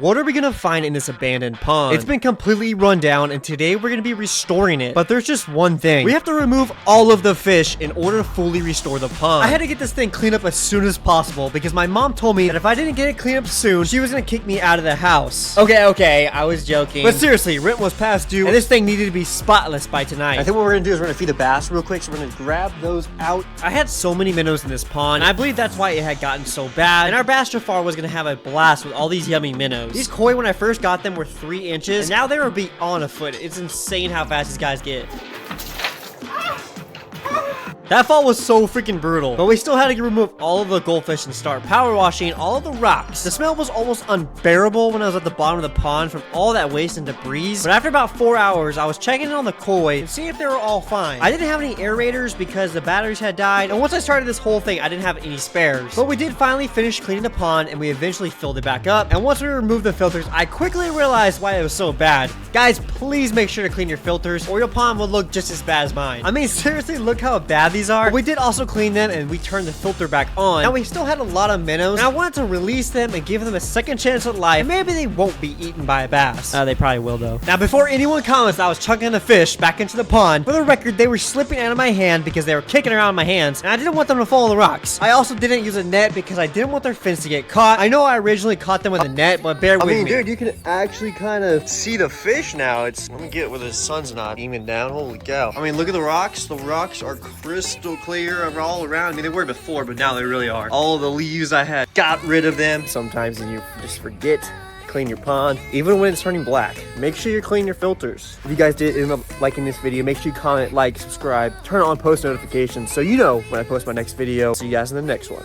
What are we gonna find in this abandoned pond? It's been completely run down, and today we're gonna be restoring it. But there's just one thing. We have to remove all of the fish in order to fully restore the pond. I had to get this thing cleaned up as soon as possible because my mom told me that if I didn't get it cleaned up soon, she was gonna kick me out of the house. Okay, I was joking. But seriously, rent was past due, and this thing needed to be spotless by tonight. I think what we're gonna do is we're gonna feed the bass real quick, so we're gonna grab those out. I had so many minnows in this pond, and I believe that's why it had gotten so bad. And our bass Jafar was gonna have a blast with all these yummy minnows. These koi, when I first got them, were 3 inches, and now they are beyond a foot. It's insane how fast these guys get. That fall was so freaking brutal, but we still had to remove all of the goldfish and start power washing all of the rocks. The smell was almost unbearable when I was at the bottom of the pond from all that waste and debris, but after about 4 hours, I was checking in on the koi to see if they were all fine. I didn't have any aerators because the batteries had died, and once I started this whole thing, I didn't have any spares. But we did finally finish cleaning the pond, and we eventually filled it back up, and once we removed the filters, I quickly realized why it was so bad. Guys, please make sure to clean your filters, or your pond will look just as bad as mine. I mean, seriously, look how bad these are. But we did also clean them, and we turned the filter back on. Now, we still had a lot of minnows, and I wanted to release them and give them a second chance at life, and maybe they won't be eaten by a bass. They probably will, though. Now, before anyone comments that I was chucking the fish back into the pond, for the record, they were slipping out of my hand because they were kicking around in my hands, and I didn't want them to fall in the rocks. I also didn't use a net because I didn't want their fins to get caught. I know I originally caught them with a net, but bear with me. Dude, you can actually kind of see the fish now. Let me get where the sun's not even down. Holy cow. I mean, look at the rocks. The rocks are crystal clear all around. I mean, they were before, but now they really are. All the leaves I had, got rid of them. Sometimes you just forget to clean your pond, even when it's turning black. Make sure you clean your filters. If you guys did end up liking this video, make sure you comment, like, subscribe, turn on post notifications so you know when I post my next video. See you guys in the next one.